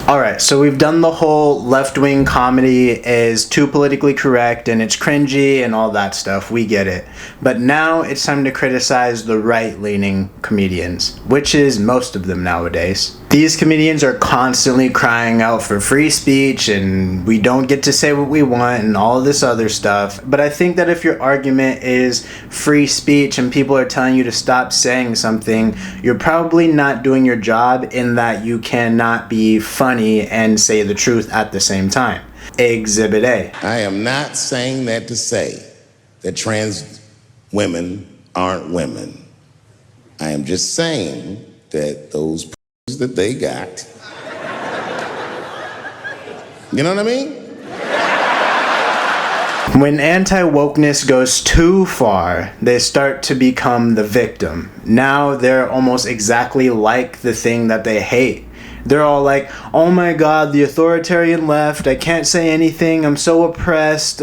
All right, so we've done the whole left-wing comedy is too politically correct and it's cringy and all that stuff. We get it. But now it's time to criticize the right-leaning comedians, which is most of them nowadays. These comedians are constantly crying out for free speech and we don't get to say what we want and all this other stuff. But I think that if your argument is free speech and people are telling you to stop saying something, you're probably not doing your job in that you cannot be funny and say the truth at the same time. Exhibit A. I am not saying that to say that trans women aren't women. I am just saying that those that they got. You know what I mean? When anti-wokeness goes too far, they start to become the victim. Now they're almost exactly like the thing that they hate. They're all like, oh my god, the authoritarian left, I can't say anything, I'm so oppressed,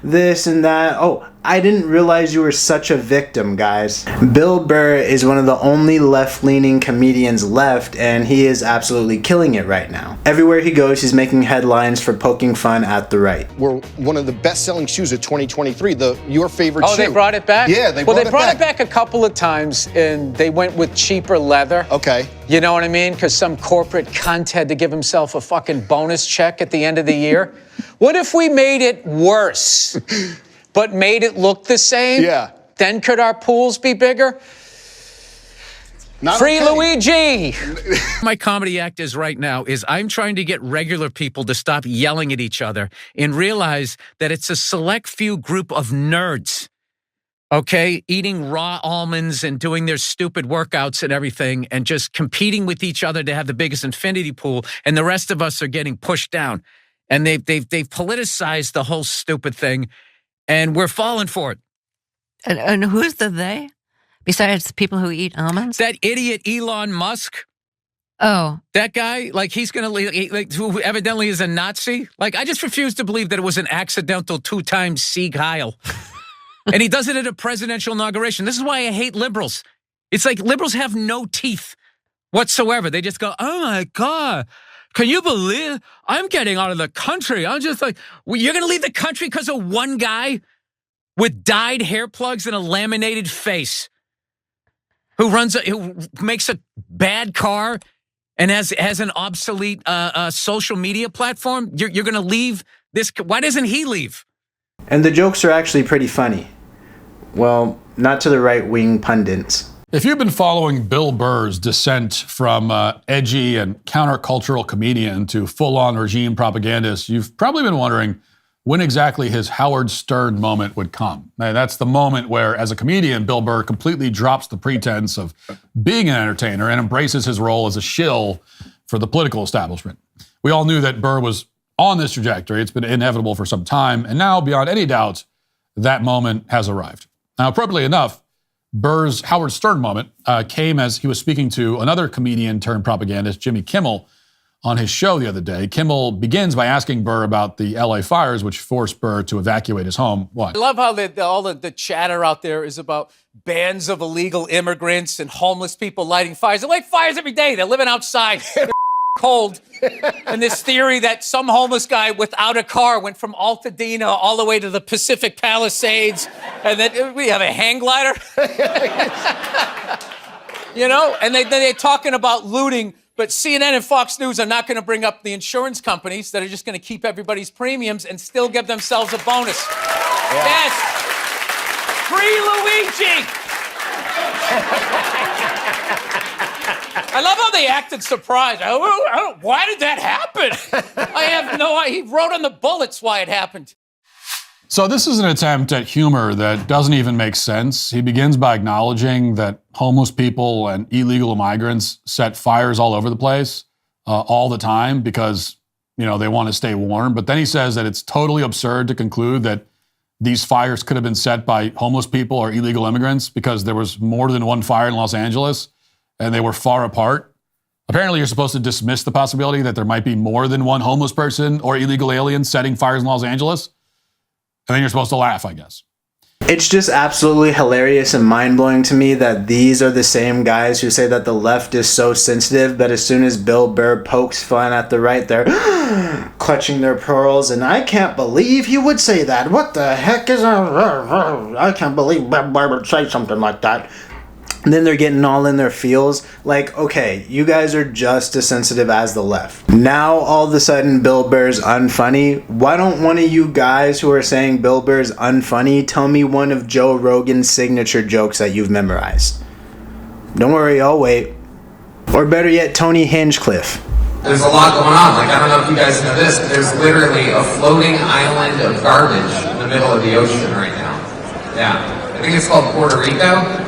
this and that. Oh, I didn't realize you were such a victim, guys. Bill Burr is one of the only left-leaning comedians left, and he is absolutely killing it right now. Everywhere he goes, he's making headlines for poking fun at the right. We're one of the best-selling shoes of 2023, your favorite shoe. Oh, they brought it back? Yeah, they brought it back. Well, they brought it back a couple of times, and they went with cheaper leather. Okay. You know what I mean? Because some corporate cunt had to give himself a fucking bonus check at the end of the year. What if we made it worse? But made it look the same? Yeah. Then could our pools be bigger? Not Free okay. Luigi! My comedy act is right now is I'm trying to get regular people to stop yelling at each other and realize that it's a select few group of nerds, okay, eating raw almonds and doing their stupid workouts and everything and just competing with each other to have the biggest infinity pool, and the rest of us are getting pushed down. And they've politicized the whole stupid thing. And we're falling for it. And who's the they? Besides people who eat almonds? That idiot Elon Musk. Oh. That guy, like he's going to, who evidently is a Nazi. Like, I just refuse to believe that it was an accidental 2-time Sieg Heil. And he does it at a presidential inauguration. This is why I hate liberals. It's like liberals have no teeth whatsoever. They just go, oh my God. Can you believe I'm getting out of the country? I'm just like, well, you're going to leave the country because of one guy with dyed hair plugs and a laminated face who makes a bad car and has an obsolete social media platform? You're going to leave this. Why doesn't he leave? And the jokes are actually pretty funny. Well, not to the right-wing pundits. If you've been following Bill Burr's descent from edgy and countercultural comedian to full-on regime propagandist, you've probably been wondering when exactly his Howard Stern moment would come. Now, that's the moment where, as a comedian, Bill Burr completely drops the pretense of being an entertainer and embraces his role as a shill for the political establishment. We all knew that Burr was on this trajectory. It's been inevitable for some time, and now, beyond any doubt, that moment has arrived. Now, appropriately enough, Burr's Howard Stern moment came as he was speaking to another comedian turned propagandist, Jimmy Kimmel, on his show the other day. Kimmel begins by asking Burr about the LA fires, which forced Burr to evacuate his home. What? I love how all the chatter out there is about bands of illegal immigrants and homeless people lighting fires. They light fires every day. They're living outside. They're cold. And this theory that some homeless guy without a car went from Altadena all the way to the Pacific Palisades, and then we have a hang glider. You know, and they're talking about looting, but CNN and Fox News are not going to bring up the insurance companies that are just going to keep everybody's premiums and still give themselves a bonus. Yeah. Yes. Free Luigi. I love how they acted surprised. Why did that happen? I have no idea. He wrote on the bullets why it happened. So this is an attempt at humor that doesn't even make sense. He begins by acknowledging that homeless people and illegal migrants set fires all over the place all the time because, you know, they want to stay warm. But then he says that it's totally absurd to conclude that these fires could have been set by homeless people or illegal immigrants because there was more than one fire in Los Angeles and they were far apart. Apparently, you're supposed to dismiss the possibility that there might be more than one homeless person or illegal alien setting fires in Los Angeles. And then you're supposed to laugh, I guess. It's just absolutely hilarious and mind-blowing to me that these are the same guys who say that the left is so sensitive, but as soon as Bill Burr pokes fun at the right, they're clutching their pearls, and I can't believe he would say that. What the heck is I can't believe Burr would say something like that. And then they're getting all in their feels. Like, okay, you guys are just as sensitive as the left. Now, all of a sudden, Bill Burr's unfunny. Why don't one of you guys who are saying Bill Burr's unfunny tell me one of Joe Rogan's signature jokes that you've memorized? Don't worry, I'll wait. Or better yet, Tony Hinchcliffe. There's a lot going on. Like, I don't know if you guys know this, but there's literally a floating island of garbage in the middle of the ocean right now. Yeah. I think it's called Puerto Rico.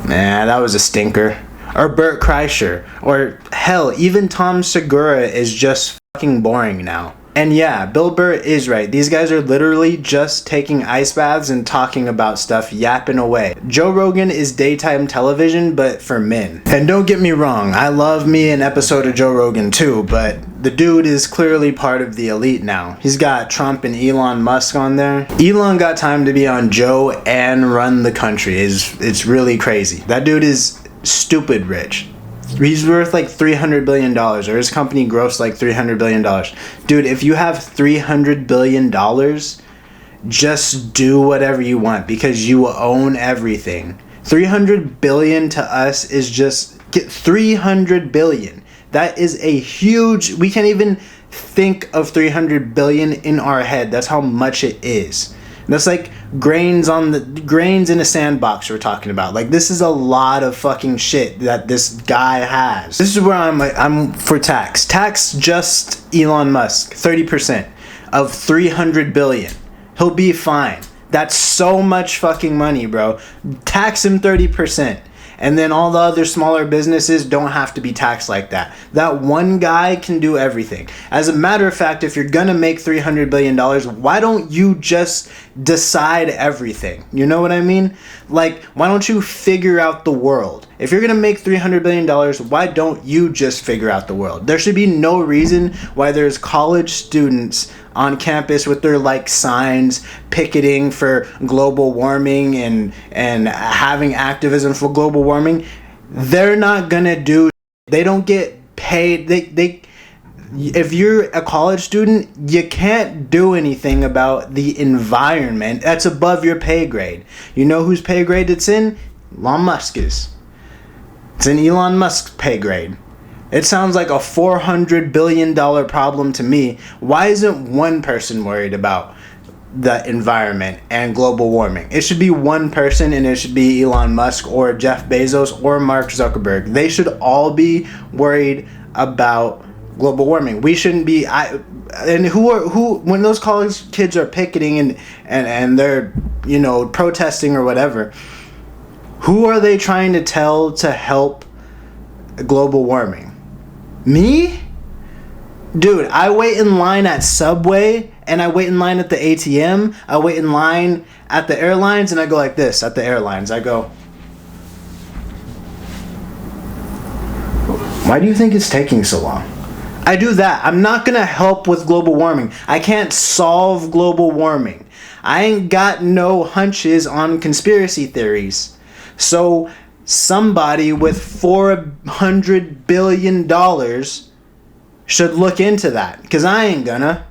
Nah, that was a stinker. Or Bert Kreischer. Or hell, even Tom Segura is just fucking boring now. And yeah, Bill Burr is right. These guys are literally just taking ice baths and talking about stuff, yapping away. Joe Rogan is daytime television, but for men. And don't get me wrong, I love me an episode of Joe Rogan too, but the dude is clearly part of the elite now. He's got Trump and Elon Musk on there. Elon got time to be on Joe and run the country. It's really crazy. That dude is stupid rich. He's worth like $300 billion, or his company grossed like $300 billion. Dude, if you have $300 billion, just do whatever you want because you own everything. 300 billion to us is just 300 billion. That is a huge, we can't even think of 300 billion in our head. That's how much it is. That's like grains in a sandbox we're talking about. Like, this is a lot of fucking shit that this guy has. This is where I'm for tax. Tax just Elon Musk 30% of 300 billion. He'll be fine. That's so much fucking money, bro. Tax him 30%. And then all the other smaller businesses don't have to be taxed like that. That one guy can do everything. As a matter of fact, if you're gonna make $300 billion, why don't you just decide everything? You know what I mean? Like, why don't you figure out the world? If you're gonna make $300 billion, why don't you just figure out the world? There should be no reason why there's college students on campus with their like signs picketing for global warming and having activism for global warming. They're not gonna do, they don't get paid. They if you're a college student, you can't do anything about the environment. That's above your pay grade. You know whose pay grade it's in? Elon Musk's. It's in Elon Musk's pay grade. It sounds like a $400 billion problem to me. Why isn't one person worried about the environment and global warming? It should be one person, and it should be Elon Musk or Jeff Bezos or Mark Zuckerberg. They should all be worried about global warming. We shouldn't be. And who when those college kids are picketing and they're, you know, protesting or whatever, who are they trying to tell to help global warming? Me? Dude, I wait in line at Subway, and I wait in line at the ATM, I wait in line at the airlines, and I go like this at the airlines. I go, why do you think it's taking so long? I do that. I'm not gonna help with global warming. I can't solve global warming. I ain't got no hunches on conspiracy theories. So somebody with $400 billion should look into that, because I ain't gonna.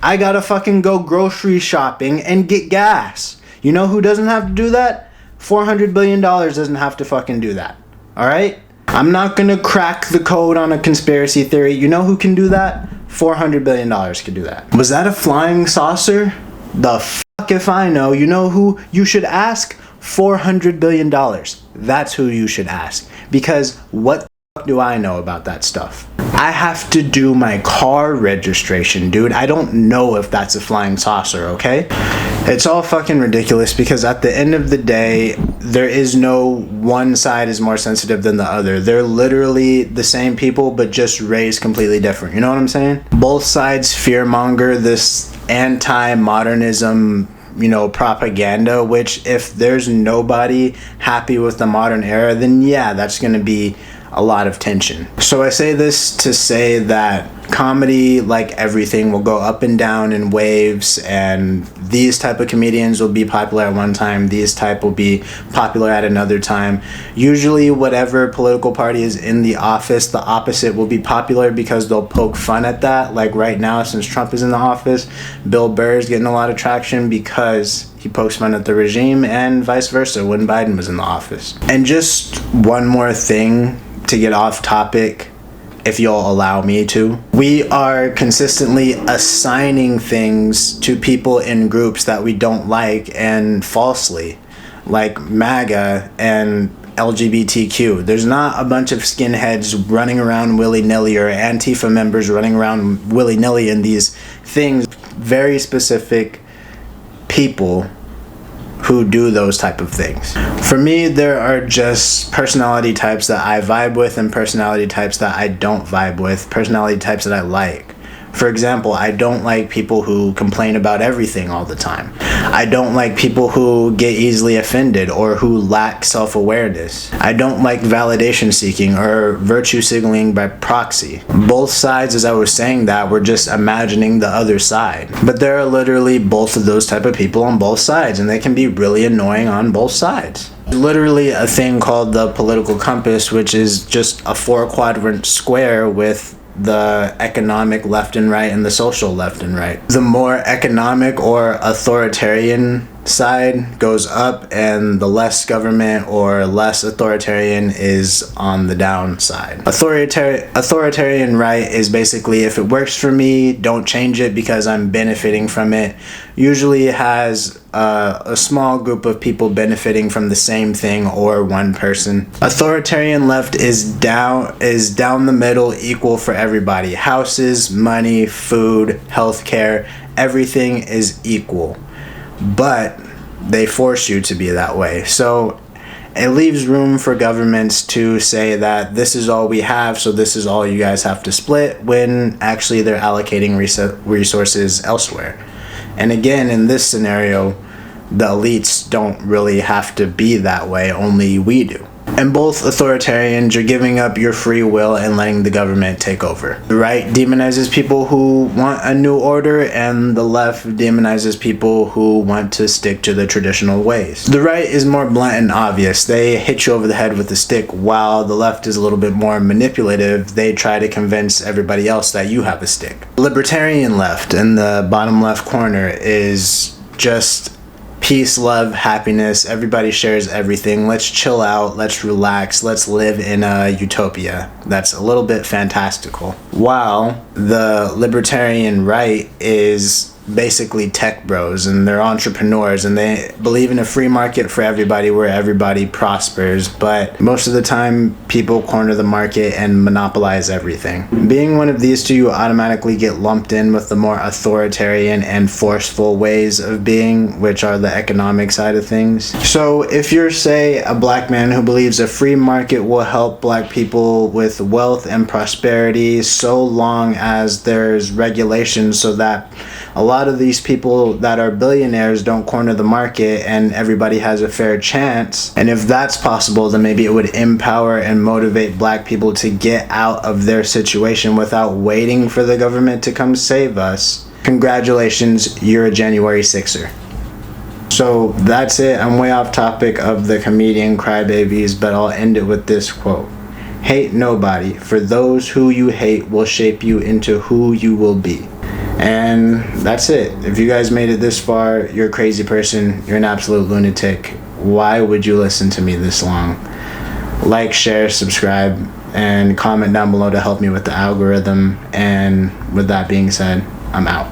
I gotta fucking go grocery shopping and get gas. You know who doesn't have to do that? $400 billion doesn't have to fucking do that. Alright? I'm not gonna crack the code on a conspiracy theory. You know who can do that? $400 billion can do that. Was that a flying saucer? The fuck if I know. You know who you should ask? $400 billion. That's who you should ask. Because what the fuck do I know about that stuff? I have to do my car registration, dude. I don't know if that's a flying saucer, okay? It's all fucking ridiculous, because at the end of the day, there is no one side is more sensitive than the other. They're literally the same people, but just raised completely different. You know what I'm saying? Both sides fearmonger this anti-modernism, you know, propaganda, which if there's nobody happy with the modern era, then yeah, that's going to be a lot of tension. So I say this to say that comedy, like everything, will go up and down in waves, and these type of comedians will be popular at one time, these type will be popular at another time. Usually whatever political party is in the office, the opposite will be popular because they'll poke fun at that. Like right now, since Trump is in the office, Bill Burr is getting a lot of traction because he pokes fun at the regime, and vice versa when Biden was in the office. And just one more thing to get off topic, if you'll allow me to. We are consistently assigning things to people in groups that we don't like, and falsely, like MAGA and LGBTQ. There's not a bunch of skinheads running around willy-nilly or Antifa members running around willy-nilly in these things. Very specific people who do those type of things. For me, there are just personality types that I vibe with and personality types that I don't vibe with, personality types that I like. For example, I don't like people who complain about everything all the time. I don't like people who get easily offended or who lack self-awareness. I don't like validation seeking or virtue signaling by proxy. Both sides, as I was saying that, were just imagining the other side. But there are literally both of those type of people on both sides, and they can be really annoying on both sides. Literally a thing called the political compass, which is just a 4-quadrant square with the economic left and right and the social left and right. The more economic or authoritarian side goes up, and the less government or less authoritarian is on the downside. Authoritarian right is basically, if it works for me, don't change it because I'm benefiting from it. Usually it has a small group of people benefiting from the same thing, or one person. Authoritarian left is down the middle, equal for everybody. Houses, money, food, healthcare, everything is equal. But they force you to be that way. So it leaves room for governments to say that this is all we have, so this is all you guys have to split, when actually they're allocating resources elsewhere. And again, in this scenario, the elites don't really have to be that way, only we do. And both authoritarians, you're giving up your free will and letting the government take over. The right demonizes people who want a new order, and the left demonizes people who want to stick to the traditional ways. The right is more blunt and obvious. They hit you over the head with a stick, while the left is a little bit more manipulative. They try to convince everybody else that you have a stick. The libertarian left in the bottom left corner is just peace, love, happiness, everybody shares everything. Let's chill out, let's relax, let's live in a utopia that's a little bit fantastical. While the libertarian right is basically tech bros, and they're entrepreneurs, and they believe in a free market for everybody where everybody prospers, but most of the time people corner the market and monopolize everything. Being one of these two, you automatically get lumped in with the more authoritarian and forceful ways of being, which are the economic side of things. So if you're, say, a black man who believes a free market will help black people with wealth and prosperity, so long as there's regulations so that a lot of these people that are billionaires don't corner the market and everybody has a fair chance. And if that's possible, then maybe it would empower and motivate black people to get out of their situation without waiting for the government to come save us. Congratulations, you're a January 6er. So that's it. I'm way off topic of the comedian crybabies, but I'll end it with this quote. Hate nobody, for those who you hate will shape you into who you will be. And that's it. If you guys made it this far, you're a crazy person. You're an absolute lunatic. Why would you listen to me this long? Like, share, subscribe, and comment down below to help me with the algorithm. And with that being said, I'm out.